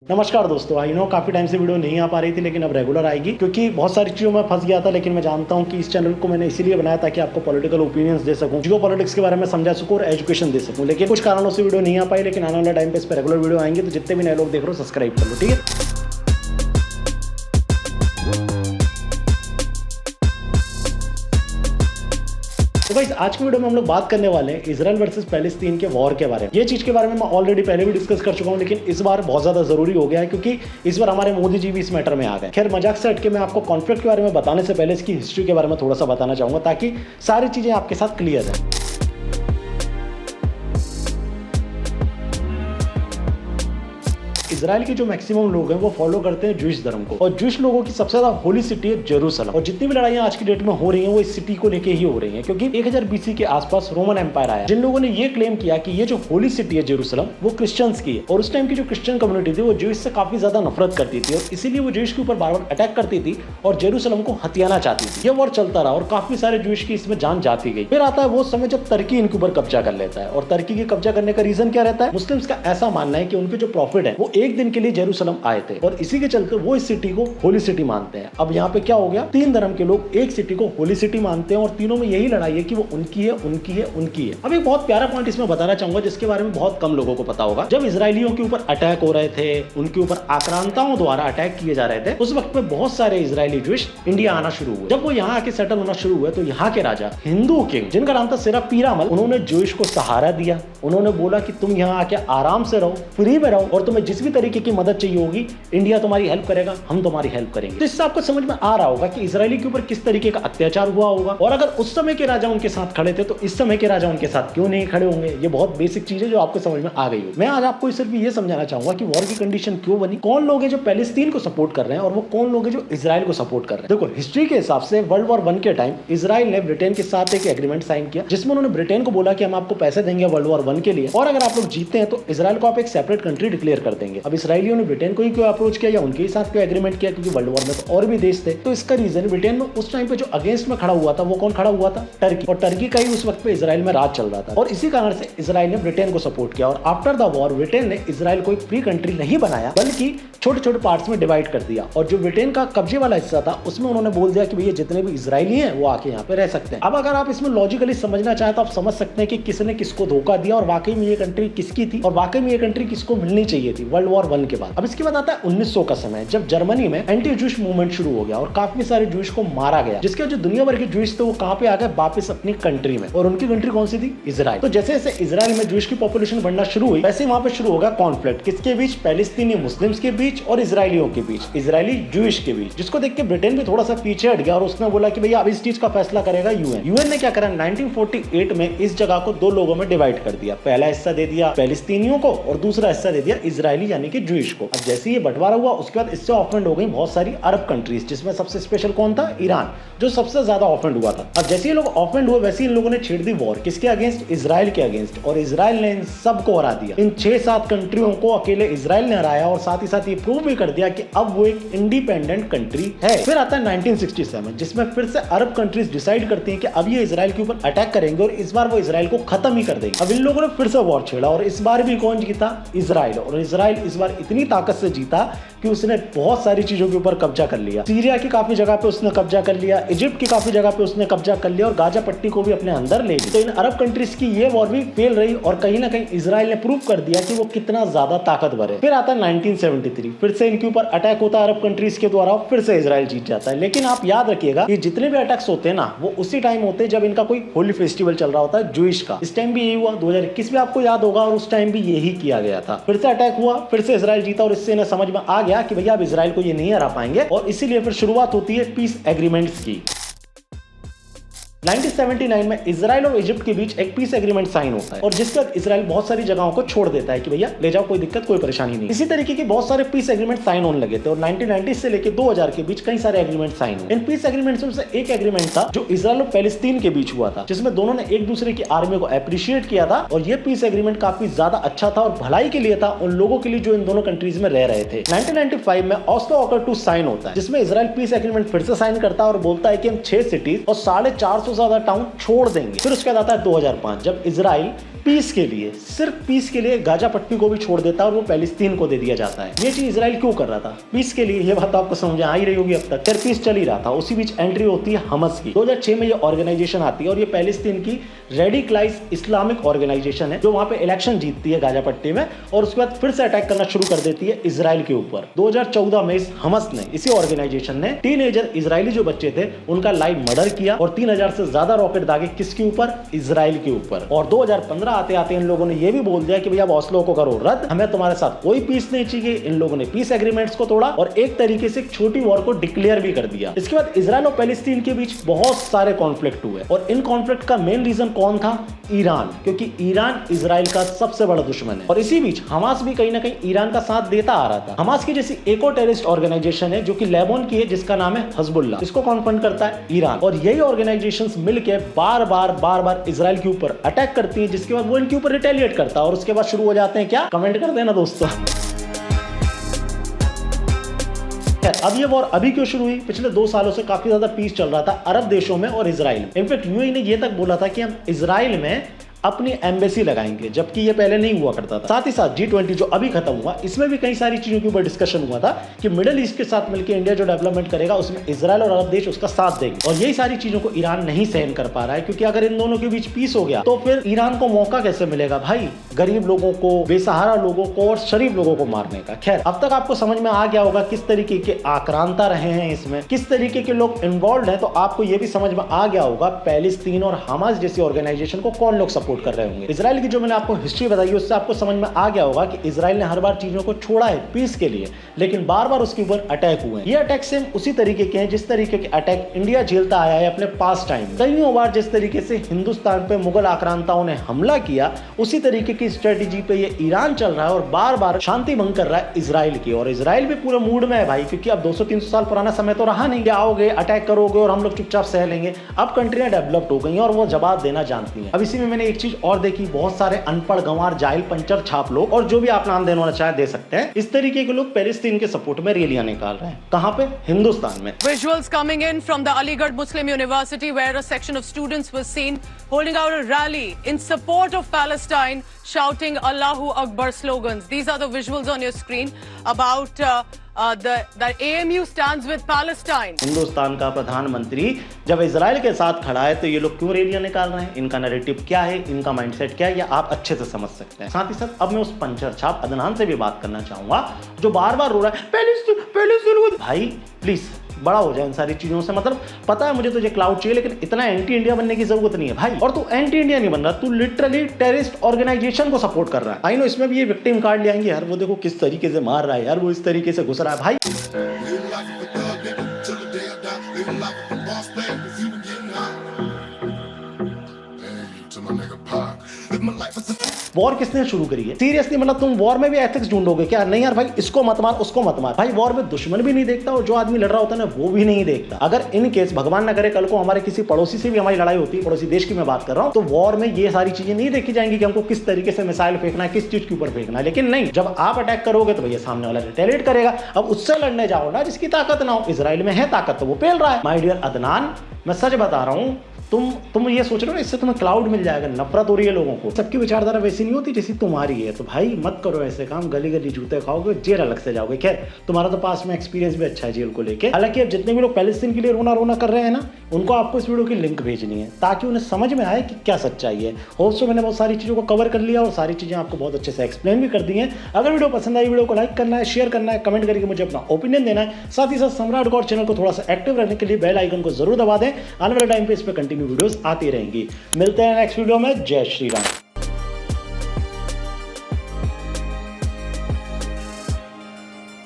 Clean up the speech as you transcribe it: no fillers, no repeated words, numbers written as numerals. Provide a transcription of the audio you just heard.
नमस्कार दोस्तों, I know काफी टाइम से वीडियो नहीं आ पा रही थी, लेकिन अब रेगुलर आएगी क्योंकि बहुत सारी चीजों में फंस गया था। लेकिन मैं जानता हूं कि इस चैनल को मैंने इसीलिए बनाया ताकि आपको पॉलिटिकल ओपिनियंस दे सकूं, जियो पॉलिटिक्स के बारे में समझा सकूं और एजुकेशन दे सकूं। लेकिन कुछ कारणों से वीडियो नहीं आ पाई, लेकिन आने वाले टाइम पे इस पर रेगुलर वीडियो आएंगे। तो जितने भी नए लोग देख रहे हो सब्सक्राइब कर लो, ठीक है। तो गाइस, आज की वीडियो में हम लोग बात करने वाले हैं इजराइल वर्सेस पैलेस्तीन के वॉर के बारे में। ये चीज के बारे में मैं ऑलरेडी पहले भी डिस्कस कर चुका हूं, लेकिन इस बार बहुत ज्यादा जरूरी हो गया है क्योंकि इस बार हमारे मोदी जी भी इस मैटर में आ गए। खैर, मजाक से हटके मैं आपको कॉन्फ्लिक्ट के बारे में बताने से पहले इसकी हिस्ट्री के बारे में थोड़ा सा बताना चाहूंगा ताकि सारी चीजें आपके साथ क्लियर है। इजराइल के जो मैक्सिमम लोग हैं वो फॉलो करते हैं ज्यूइश धर्म को, और ज्यूइश लोगों की सबसे ज्यादा होली सिटी है जेरूसलम। और जितनी भी लड़ाइयां आज की डेट में हो रही हैं वो इस सिटी को लेके ही हो रही हैं, क्योंकि 1000 बीसी के आसपास रोमन एम्पायर आया, जिन लोगों ने ये क्लेम किया कि ये जो होली सिटी है जेरूसलम वो क्रिश्चियंस की है। और उस टाइम की जो क्रिश्चियन कम्युनिटी थी वो ज्यूइश से काफी ज्यादा नफरत करती थी, और इसीलिए वो ज्यूइश के ऊपर बार बार अटैक करती थी और जेरूसलम को हथियाना चाहती थी। ये वॉर चलता रहा और काफी सारे ज्यूइश की इसमें जान जाती गई। फिर आता है वो समय जब तुर्की इनके ऊपर कब्जा कर लेता है, और तुर्की के कब्जा करने का रीजन क्या रहता है? मुस्लिम्स का ऐसा मानना है कि उनके जो प्रॉफिट है वो एक दिन के लिए जेरूसलम आए थे, और इसी के चलते वो इस सिटी को होली सिटी मानते हैं। अब यहाँ पे क्या हो गया, तीन धर्म के लोग एक सिटी को होली सिटी मानते हैं, और तीनों में यही लड़ाई है कि वो उनकी है, उनकी है, उनकी है। अब एक बहुत प्यारा पॉइंट इसमें बताना चाहूंगा जिसके बारे में बहुत कम लोगों को पता होगा। जब इजरायलियों के ऊपर अटैक हो रहे थे, उनके ऊपर आक्रांताओं द्वारा अटैक किए जा रहे थे, उस वक्त पे बहुत सारे इजरायली ज्यूइश इंडिया आना शुरू हुए। जब वो यहाँ आके सेटल होना शुरू हुए तो यहाँ के राजा हिंदू किंग, जिनका नाम था सिर्फ पीरामल, उन्होंने ज्यूइश को सहारा दिया। उन्होंने बोला कि तुम यहाँ आके आराम से रहो, फ्री में रहो, और तुम्हें जिस भी तरीके की मदद चाहिए होगी इंडिया तुम्हारी हेल्प करेगा, हम तुम्हारी हेल्प करेंगे। तो इससे आपको समझ में आ रहा होगा कि इजरायली के ऊपर किस तरीके का अत्याचार हुआ होगा, और अगर उस समय के राजा उनके साथ खड़े थे तो इस समय के राजा उनके साथ क्यों नहीं खड़े होंगे। ये बहुत बेसिक चीज है जो आपको समझ में आ गई हो। मैं आज आपको सिर्फ ये समझाना चाहूंगा कि वॉर की कंडीशन क्यों बनी, कौन लोग हैं जो पैलेस्तीन को सपोर्ट कर रहे हैं और वो कौन लोग हैं जो इजराइल को सपोर्ट कर रहे हैं। देखो, हिस्ट्री के हिसाब से वर्ल्ड वॉर 1 के टाइम इजराइल ने ब्रिटेन के साथ एक एग्रीमेंट साइन किया, जिसमें उन्होंने ब्रिटेन को बोला कि हम आपको पैसे देंगे वर्ल्ड वॉर 1 के लिए, और अगर आप लोग जीतते हैं तो इजराइल को आप एक सेपरेट कंट्री डिक्लेयर कर देंगे। अब इसराइलियों ने ब्रिटेन को ही क्यों अप्रोच किया या उनके साथ क्यों एग्रीमेंट किया, क्योंकि वर्ल्ड वॉर में तो और भी देश थे। तो इसका रीजन ब्रिटेन में उस टाइम पे जो अगेंस्ट में खड़ा हुआ था वो कौन खड़ा हुआ था? टर्की। और टर्की का ही उस वक्त पे इजराइल में राज चल रहा था, और इसी कारण से इजराइल ने ब्रिटेन को सपोर्ट किया। और आफ्टर द वॉर ब्रिटेन ने इजराइल को एक फ्री कंट्री नहीं बनाया, बल्कि छोटे छोटे पार्ट्स में डिवाइड कर दिया। और जो ब्रिटेन का कब्जे वाला हिस्सा था उसमें उन्होंने बोल दिया कि भैया जितने भी इजरायली हैं वो आके यहाँ पे रह सकते हैं। अब अगर आप इसमें लॉजिकली समझना चाहें तो आप समझ सकते हैं कि किसने किसको धोखा दिया, और वाकई में ये कंट्री किसकी थी, और वाकई में ये कंट्री किसको मिलनी चाहिए थी वर्ल्ड वॉर 1 के बाद। अब इसके बाद आता है 1900 का समय, जब जर्मनी में एंटी ज्यूइश मूवमेंट शुरू हो गया और काफी सारे ज्यूइश को मारा गया, जिसके जो दुनिया भर के ज्यूइश थे वो कहां पे आ गए? वापस अपनी कंट्री में। और उनकी कंट्री कौन सी थी? इजराइल। तो जैसे जैसे इजराइल में ज्यूइश की पॉपुलेशन बढ़ना शुरू हुई, वैसे वहां पे शुरू होगा कॉन्फ्लिक्ट, किसके बीच? पैलेस्तीनी मुस्लिम्स के बीच और इजरायलियों के बीच, इजरायली ज्यूइश के बीच, जिसको देख के ब्रिटेन भी थोड़ा सा पीछे हट गया और उसने बोला कि भैया अब इस चीज का फैसला करेगा यूएन। यूएन ने क्या करा? 1948 में इस जगह को दो लोगों में डिवाइड कर दिया। पहला हिस्सा दे दिया पैलेस्तीनियों को और दूसरा हिस्सा दे दिया इजरायली यानी कि ज्यूइश को। अब जैसे ये बंटवारा हुआ उसके बाद इससे ऑफेंड हो गई बहुत सारी अरब कंट्रीज, जिसमें सबसे स्पेशल कौन था? ईरान, जो सबसे ज्यादा ऑफेंड हुआ था। अब जैसे ये लोग ऑफेंड हुए वैसे इन लोगों ने छेड़ दी वॉर, किसके अगेंस्ट? इजराइल के अगेंस्ट। और इजराइल ने इन सबको हरा दिया। इन 6-7 कंट्रियों को अकेले इजराइल ने हराया, और साथ ही साथ ये प्रूव भी कर दिया कि अब वो एक इंडिपेंडेंट कंट्री है। फिर आता है 1967, जिसमें फिर से अरब कंट्रीज डिसाइड करती हैं कि अब ये इजराइल के ऊपर अटैक करेंगे और इस बार वो इजराइल को खत्म ही कर देंगे। अब इन लोगों ने फिर से वॉर छेड़ा, और इस बार भी कौन जीता? इजराइल। और इजराइल इस बार इतनी ताकत से जीता कि उसने बहुत सारी चीजों के ऊपर कब्जा कर लिया। सीरिया की काफी जगह पे उसने कब्जा कर लिया, इजिप्ट की काफी जगह पे उसने कब्जा कर लिया, और गाजा पट्टी को भी अपने अंदर ले लिया। तो इन अरब कंट्रीज की ये वॉर भी फेल रही, और कहीं ना कहीं इजराइल ने प्रूव कर दिया कि वो कितना ज्यादा ताकतवर है। फिर आता है 1973, फिर से इनके ऊपर अटैक होता है अरब कंट्रीज के द्वारा, फिर से इजराइल जीत जाता है। लेकिन आप याद रखिएगा ये जितने भी अटैक्स होते हैं ना वो उसी टाइम होते हैं जब इनका कोई होली फेस्टिवल चल रहा होता है ज्यूइश का। इस टाइम भी यही हुआ, 2021 में आपको याद होगा, और उस टाइम भी यही किया गया था। फिर से अटैक हुआ, फिर से इजराइल जीता, और इससे इन्हें समझ में आ गया कि भैया अब इजराइल को ये नहीं हरा पाएंगे, और इसीलिए फिर शुरुआत होती है पीस एग्रीमेंट्स की। 1979 में इजराइल और इजिप्ट के बीच एक पीस एग्रीमेंट साइन होता है, और जिसके बाद इजराइल बहुत सारी जगहों को छोड़ देता है कि भैया ले जाओ, कोई दिक्कत कोई परेशानी नहीं। इसी तरीके के बहुत सारे पीस एग्रीमेंट साइन होने लगे थे, और 1990 से लेकर 2000 के बीच कई सारे एग्रीमेंट साइन हुए। इन पीस एग्रीमेंट्स में से एक एग्रीमेंट था जो इजराइल और पैलेस्तीन के बीच हुआ था, जिसमें दोनों ने एक दूसरे की आर्मी को अप्रिशिएट किया था, और ये पीस एग्रीमेंट काफी ज्यादा अच्छा था और भलाई के लिए था उन लोगों के लिए जो इन दोनों कंट्रीज में रह रहे थे। 1995 में ऑस्लो अकॉर्ड 2 साइन होता है, जिसमें इजराइल पीस एग्रीमेंट फिर से साइन करता है और बोलता है कि हम 6 सिटीज और 450 से ज्यादा टाउन छोड़ देंगे। फिर उसके बाद आता है 2005, जब इजराइल पीस के लिए, सिर्फ पीस के लिए गाजा पट्टी को भी छोड़ देता है और वो पैलेस्तीन को दे दिया जाता है। ये चीज इजराइल क्यों कर रहा था? पीस के लिए। ये बात आपको समझ आ ही रही होगी अब तक। फिर पीस चल ही रहा था, उसी बीच एंट्री होती है हमास की। 2006 में ये ऑर्गेनाइजेशन आती है और ये पैलेस्तीन की रेडिकलाइज इस्लामिक ऑर्गेनाइजेशन है जो वहां पे इलेक्शन जीतती है गाजा पट्टी में और उसके बाद फिर से अटैक करना शुरू कर देती है इजराइल के ऊपर। 2014 में इस हमास ने, इसी ऑर्गेनाइजेशन ने टीनेजर इजरायली जो बच्चे थे उनका लाइव मर्डर किया और 3000 से ज्यादा रॉकेट दागे किसके ऊपर? इजराइल के ऊपर। और 2015 आते आते इन लोगों ने यह भी बोल दिया कि भैया ऑस्लो को करो रद्द, हमें तुम्हारे साथ कोई पीस नहीं चाहिए। इन लोगों ने पीस एग्रीमेंट्स को तोड़ा और एक तरीके से एक छोटी वॉर को डिक्लेयर भी कर दिया। इसके बाद इजराइल और पैलेस्टीन के बीच बहुत सारे कॉन्फ्लिक्ट हुए और इन कॉन्फ्लिक्ट का मेन रीजन कौन था? ईरान, क्योंकि ईरान इजराइल का सबसे बड़ा दुश्मन है। और इसी बीच हमास भी कहीं ना कहीं ईरान का साथ देता आ रहा था। हमास की जैसी एक और टेररिस्ट ऑर्गेनाइजेशन है जो कि लेबनान की है जिसका नाम है हिजबुल्लाह, इसको कौन फंड करता है? ईरान। और यही ऑर्गेनाइजेशंस मिलकर बार बार इजराइल के ऊपर अटैक करती है जिसके बाद वो इनके ऊपर रिटेलिएट करता है और उसके बाद शुरू हो जाते हैं क्या? कमेंट कर देना दोस्तों। अब ये वॉर अभी क्यों शुरू हुई? पिछले 2 सालों से काफी ज्यादा पीस चल रहा था अरब देशों में और इजराइल में। इनफैक्ट यूएई ने ये तक बोला था कि हम इजराइल में अपनी एम्बेसी लगाएंगे, जबकि ये पहले नहीं हुआ करता था। साथ ही साथ G20 जो अभी खत्म हुआ, इसमें भी कई सारी चीजों के ऊपर डिस्कशन हुआ था कि मिडिल ईस्ट के साथ मिलकर इंडिया जो डेवलपमेंट करेगा उसमें इजराइल और अरब देश उसका साथ देंगे। और यही सारी चीजों को ईरान नहीं सहन कर पा रहा है, क्योंकि अगर इन दोनों के बीच पीस हो गया तो फिर ईरान को मौका कैसे मिलेगा भाई गरीब लोगों को, बेसहारा लोगों को और शरीफ लोगों को मारने का। खैर, अब तक आपको समझ में आ गया होगा किस तरीके के आक्रांता रहे हैं इसमें, किस तरीके के लोग इन्वॉल्व हैं। तो आपको यह भी समझ में आ गया होगा पैलेस्तीन और हमास जैसी ऑर्गेनाइजेशन को कौन लोग सपोर्ट कर रहे होंगे। इजराइल की जो मैंने आपको हिस्ट्री बताई उससे आपको समझ में आ गया होगा कि इजराइल ने हर बार चीजों को छोड़ा है पीस के लिए, लेकिन बार बार उसके ऊपर अटैक हुए हैं। ये अटैक सेम उसी तरीके के हैं जिस तरीके के अटैक इंडिया झेलता आया है अपने पास टाइम। कईयों बार जिस तरीके से हिंदुस्तान पे मुगल आक्रांताओं ने हमला किया, उसी तरीके की स्ट्रेटेजी पे ये ईरान चल रहा है और बार बार शांति भंग कर रहा है इजराइल की। और इजराइल भी पूरे मूड में है भाई, क्योंकि अब 200-300 साल पुराना समय तो रहा नहीं, आओगे अटैक करोगे और हम लोग चुपचाप सह लेंगे। अब कंट्रियां डेवलप्ड हो गई हैं और वो जवाब देना जानती हैं। अब इसी में मैंने एक चीज और देखी, बहुत सारे अनपढ़ गंवार जाहिल पंचर छाप लोग, और जो भी आप नाम देना चाहे दे सकते हैं, इस तरीके के लोग पैलेस्तीन के सपोर्ट में रैलियां निकाल रहे हैं। कहां पे? हिंदुस्तान में। Visuals coming in from the Aligarh Muslim University where a section of students was seen holding out a rally in support of Palestine, shouting Allahu Akbar slogans. These are the visuals on your screen about the AMU stands with Palestine. Hindustan का प्रधानमंत्री जब Israel के साथ खड़ा है तो ये लोग क्यों रैलियां निकाल रहे हैं? इनका नैरेटिव क्या है, इनका माइंडसेट क्या है, ये आप अच्छे से समझ सकते हैं। साथ ही साथ अब मैं उस पंचर छाप अदनान से भी बात करना चाहूंगा जो बार बार रो रहा है पैलेस्टीन। भाई प्लीज बड़ा हो जाए इन सारी चीजों से। मतलब पता है मुझे तुझे क्लाउड चाहिए, लेकिन इतना एंटी इंडिया बनने की जरूरत नहीं है भाई। और तू एंटी इंडिया नहीं बन रहा, तू लिटरली टेररिस्ट ऑर्गेनाइजेशन को सपोर्ट कर रहा है। आई नो इसमें भी ये विक्टिम कार्ड ले आएंगे, यार वो देखो किस तरीके से मार रहा है, यार वो इस तरीके से घुस रहा है भाई। वॉर किसने शुरू करी है? सीरियसली मतलब तुम वॉर में भी एथिक्स ढूंढोगे क्या? नहीं यार भाई, इसको मत मार, उसको मत मार। भाई वॉर में दुश्मन भी नहीं देखता और जो आदमी लड़ रहा होता है ना वो भी नहीं देखता। अगर इन केस भगवान न करे कल को हमारे किसी पड़ोसी से भी हमारी लड़ाई होती है, पड़ोसी देश की मैं बात कर रहा हूं, तो वॉर में ये सारी चीजें नहीं देखी जाएंगी कि हमको किस तरीके से मिसाइल फेंकना है, किस चीज के ऊपर फेंकना है। लेकिन नहीं, जब आप अटैक करोगे तो भैया सामने वाला रिटेलिएट करेगा। अब उससे लड़ने जाओ ना जिसकी ताकत ना हो। इजराइल में है ताकत तो वो पेल रहा है। माय डियर अदनान, मैं सच बता रहा हूं, तुम ये सोच रहे हो इससे तुम्हें क्लाउड मिल जाएगा। नफरत हो रही है लोगों को। सबकी विचारधारा वैसी नहीं होती जैसी तुम्हारी है। तो भाई मत करो ऐसे काम, गली गली जूते खाओगे, जेल अलग से जाओगे। खैर तुम्हारा तो पास में एक्सपीरियंस भी अच्छा है जेल को लेके। हालांकि अब जितने भी लोग पैलेस्टीन के लिए रोना कर रहे हैं ना, उनको आपको इस वीडियो की लिंक भेजनी है ताकि उन्हें समझ में आए कि क्या सच्चाई है। होप्स मैंने बहुत सारी चीजों को कवर कर लिया और सारी चीजें आपको बहुत अच्छे से एक्सप्लेन भी कर दी हैं। अगर वीडियो पसंद आई, वीडियो को लाइक करना है, शेयर करना है, कमेंट करके मुझे अपना ओपिनियन देना है। साथ ही साथ सम्राट गौर चैनल को थोड़ा सा एक्टिव रहने के लिए बेल आइकन को जरूर दबा दें। आने वाले टाइम पे इस पे कंटिन्यू वीडियोस आती रहेंगी। मिलते हैं नेक्स्ट वीडियो में। जय श्री राम।